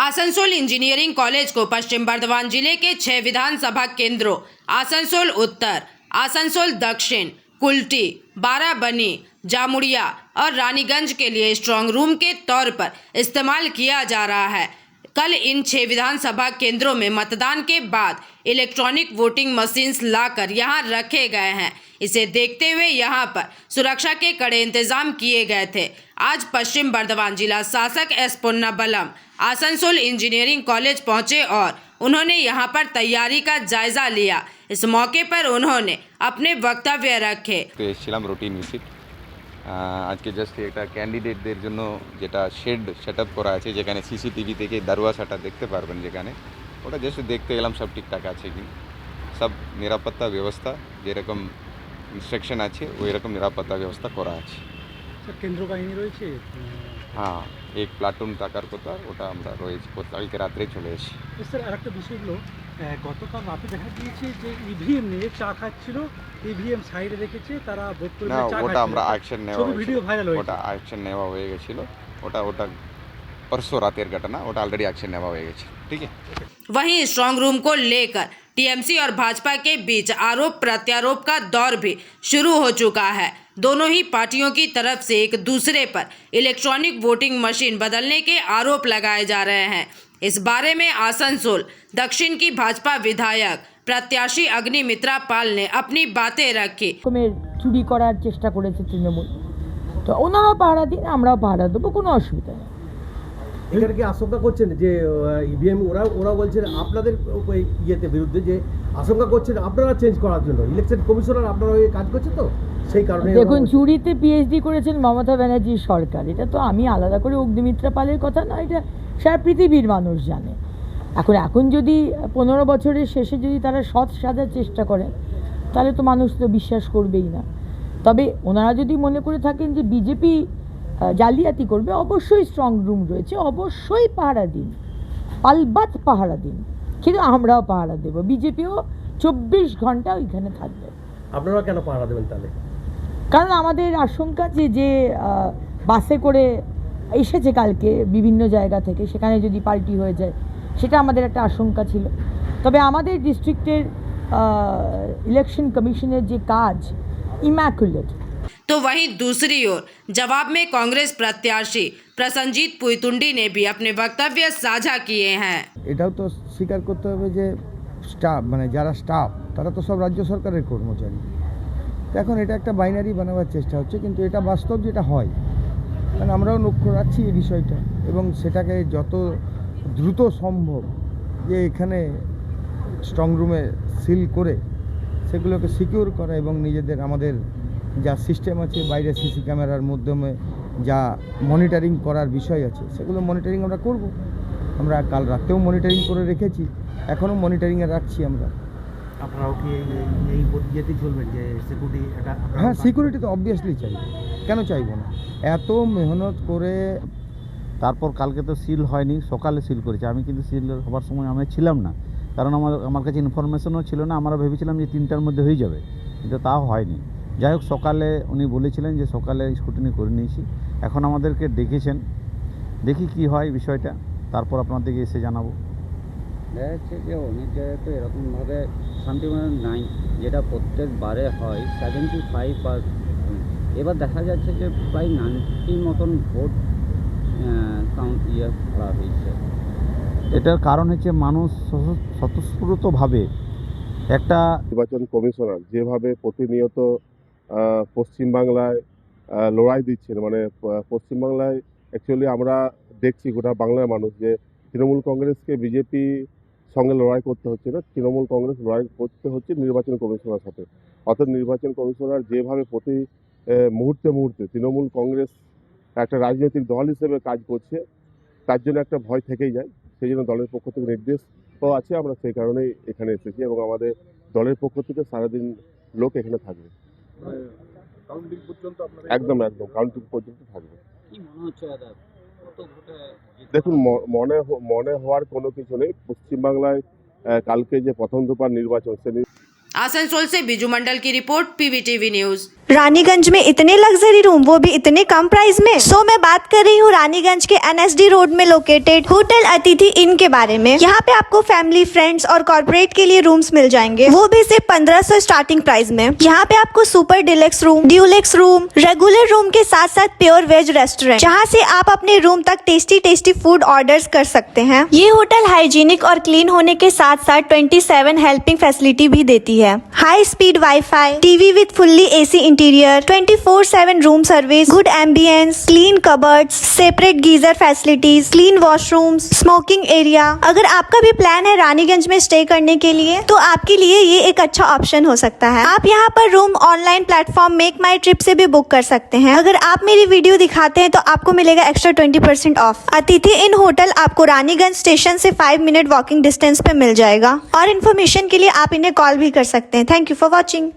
Asansol engineering college को पश्चिम बर्धमान जिले के 6 विधानसभा केंद्रों आसनसोल उत्तर, आसनसोल दक्षिण, कुल्टी, बाराबनी, जामुड़िया और रानीगंज के लिए स्ट्रांग रूम के तौर पर इस्तेमाल किया जा रहा है। कल इन 6 विधानसभा केंद्रों में मतदान के बाद इलेक्ट्रॉनिक वोटिंग मशीन्स लाकर यहां रखे गए हैं। इसे देखते हुए यहां पर सुरक्षा के कड़े इंतजाम किए गए थे। आज पश्चिम बर्धमान जिला शासक एस पुन्नाबलम आसनसोल इंजीनियरिंग कॉलेज पहुंचे और उन्होंने यहां पर तैयारी का जायजा लिया। इस मौके पर उन्होंने अपने वक्तव्य रखे। রুটিন ভিজিট আজকে জাস্ট একটা ক্যান্ডিডেটদের জন্য যেটা শেড সেটআপ করা আছে, যেখানে সিসিটিভি থেকে দরওয়াজাটা দেখতে পারবেন, যেখানে ওটা জাস্ট দেখতে গেলাম সব ঠিকঠাক আছে কি, সব নিরাপত্তা ব্যবস্থা যেরকম ইনস্ট্রাকশন আছে ওই রকম নিরাপত্তা ব্যবস্থা করা আছে। স্যার কেন্দ্র বাহিনী রয়েছে? হ্যাঁ, এক প্লাটুন টাকার কথা ওটা আমরা রয়েছে, কালকে রাত্রে চলে এসেছি। স্যার আরেকটা বিষয় হলো, গতকাল রাতে দেখা গিয়েছে যে ইভিএম নিয়ে চা খাচ্ছিল, ইভিএম সাইডে রেখেছে, তারা ভোট করে না, চা ওটা খাচ্ছিল। আমরা অ্যাকশন নেওয়া ছবি ভিডিও ভাইরাল হয়েছে। ওটা অ্যাকশন নেওয়া হয়ে গেছিল, ওটা परसों रातेर घटना, ওটা অলরেডি অ্যাকশন নেওয়া হয়ে গেছে। ठीक है। वहीं स्ट्रांग रूम को लेकर टीएमसी और भाजपा के बीच आरोप प्रत्यारोप का दौर भी शुरू हो चुका है। दोनों ही पार्टियों की तरफ से एक दूसरे पर इलेक्ट्रॉनिक वोटिंग मशीन बदलने के आरोप लगाए जा रहे हैं। इस बारे में आसनसोल दक्षिण की भाजपा विधायक प्रत्याशी अग्निमित्रा पाल ने अपनी बातें रखी। চুরি করার চেষ্টা করেছে তৃণমূল, তো ওনারাও পাহারা দিন, আমরাও পাহারা দেবো, কোনো অসুবিধা নেই। এখানে কি আশঙ্কা করছেন যে ইভিএম ওরা বলছেন আপনাদের ইয়েতে বিরুদ্ধে, যে আশঙ্কা করছেন আপনারা চেঞ্জ করার জন্য, ইলেকশন কমিশনার আপনারা ওই কাজ করছে, তো সেই কারণে দেখুন, চুরিতে পিএইচডি করেছেন মমতা ব্যানার্জির সরকার, এটা তো আমি আলাদা করে অগ্নিমিত্রা পালের কথা না, এটা সারা পৃথিবীর মানুষ জানে। এখন যদি 15 বছরের শেষে যদি তারা সৎ সাজার চেষ্টা করেন, তাহলে তো মানুষ তো বিশ্বাস করবেই না। তবে ওনারা যদি মনে করে থাকেন যে বিজেপি জালিয়াতি করবে, অবশ্যই স্ট্রং রুম রয়েছে, অবশ্যই পাহারা দিন, আলবাত পাহারা দিন, কিন্তু আমরাও পাহারা দেব, বিজেপিও 24 ঘন্টা ওইখানে থাকবে। আপনারা কেন পাহারা দেবেন তাহলে? কারণ আমাদের আশঙ্কা যে বাসে করে এসেছে কালকে বিভিন্ন জায়গা থেকে, সেখানে যদি পাল্টি হয়ে যায়, সেটা আমাদের একটা আশঙ্কা ছিল। তবে আমাদের ডিস্ট্রিক্টের ইলেকশন কমিশনের যে কাজ ইম্যাকুলেট। तो वहीं दूसरी ओर जवाब में कांग्रेस प्रत्याशी प्रसन्नजीत पुईतुंडी ने भी अपने वक्तव्य साझा किए हैं। এটাও তো স্বীকার করতে হবে যে স্টাফ, মানে যারা স্টাফ, তারা তো সব রাজ্য সরকারের কর্মচারী। তো এখন এটা একটা বাইনারি বানাবার চেষ্টা হচ্ছে, কিন্তু এটা বাস্তব যেটা হয়, কারণ আমরাও লক্ষ্য রাখছি এই বিষয়টা, এবং সেটাকে যত দ্রুত সম্ভব যে এখানে স্ট্রং রুমে সিল করে সেগুলোকে সিকিউর করা, এবং নিজেদের আমাদের যা সিস্টেম আছে, বাইরে সিসি ক্যামেরার মাধ্যমে যা মনিটরিং করার বিষয় আছে, সেগুলো মনিটরিং আমরা করব। আমরা কাল রাতেও মনিটরিং করে রেখেছি, এখনও মনিটরিংয়ে রাখছি আমরা। আপনারাও কি এই ইয়েতে চলবেন যে সিকিউরিটি? হ্যাঁ, সিকিউরিটি তো অবভিয়াসলি চাইব, কেন চাইব না? এত মেহনত করে তারপর কালকে তো সিল হয়নি, সকালে সিল করেছে। আমি কিন্তু সিল হবার সময় আমি ছিলাম না, কারণ আমার কাছে ইনফরমেশনও ছিল না। আমরা ভেবেছিলাম যে 3টার মধ্যে হয়ে যাবে, কিন্তু তাও হয়নি। যাই হোক, সকালে উনি বলেছিলেন যে সকালে স্ক্রুটিনি করে নিয়েছি। এখন আমাদেরকে ডেকেছেন, দেখি কি হয় বিষয়টা, তারপর আপনাদেরকে এসে জানাবো। দেখা যাচ্ছে যে অনেক জায়গায় তো এরকমভাবে শান্তিময় নাই, যেটা প্রত্যেকবারে হয় 75%। এবার দেখা যাচ্ছে যে প্রায় 90 মতন ভোট কাউন্ট করা হয়েছে। এটার কারণ হচ্ছে মানুষ স্বতঃস্ফূর্তভাবে একটা নির্বাচন কমিশনার যেভাবে প্রতিনিয়ত পশ্চিমবাংলায় লড়াই দিচ্ছেন, মানে পশ্চিমবাংলায় অ্যাকচুয়ালি আমরা দেখছি গোটা বাংলার মানুষ যে তৃণমূল কংগ্রেসকে বিজেপি সঙ্গে লড়াই করতে হচ্ছে না, তৃণমূল কংগ্রেস লড়াই করতে হচ্ছে নির্বাচন কমিশনার সাথে। অর্থাৎ নির্বাচন কমিশনার যেভাবে প্রতি মুহূর্তে তৃণমূল কংগ্রেস একটা রাজনৈতিক দল হিসেবে কাজ করছে, তার জন্য একটা ভয় থেকেই যায়। সেই জন্য দলের পক্ষ থেকে নির্দেশ আছে, আমরা সেই কারণেই এখানে এসেছি, এবং আমাদের দলের পক্ষ থেকে সারাদিন লোক এখানে থাকবে। একদম কাউন্টিং পর্যন্ত থাকবে। দেখুন, মনে হওয়ার কোনো কিছু নেই। পশ্চিমবাংলায় কালকে যে প্রথম দফার নির্বাচন, आसनसोल से बिजू मंडल की रिपोर्ट, PVTV न्यूज। रानीगंज में इतने लग्जरी रूम, वो भी इतने कम प्राइस में। सो मैं बात कर रही हूँ रानीगंज के NSD रोड में लोकेटेड होटल अतिथि इन के बारे में। यहाँ पे आपको फैमिली, फ्रेंड्स और कॉर्पोरेट के लिए रूम्स मिल जाएंगे, वो भी सिर्फ 1500 स्टार्टिंग प्राइस में। यहाँ पे आपको super deluxe room, Dulux room, regular room के साथ साथ प्योर वेज रेस्टोरेंट, जहाँ से आप अपने रूम तक टेस्टी फूड ऑर्डर्स कर सकते हैं। ये होटल हाइजीनिक और क्लीन होने के साथ साथ 27 हेल्पिंग फैसिलिटी भी देती है। High speed wifi, TV with fully AC interior, 24/7 room service, good ambience, clean cupboards, separate geyser facilities, clean washrooms, smoking area. अगर आपका भी प्लान है रानीगंज में स्टे करने के लिए, तो आपके लिए ये एक अच्छा ऑप्शन हो सकता है। आप यहाँ पर रूम ऑनलाइन प्लेटफॉर्म मेक माई ट्रिप से भी बुक कर सकते हैं। अगर आप मेरी वीडियो दिखाते हैं तो आपको मिलेगा एक्स्ट्रा 20% ऑफ। अतिथि इन होटल आपको रानीगंज स्टेशन से 5 मिनट वॉकिंग डिस्टेंस पे मिल जाएगा। और इन्फॉर्मेशन के लिए आप इन्हें कॉल भी कर सकते हैं। Thank you for watching.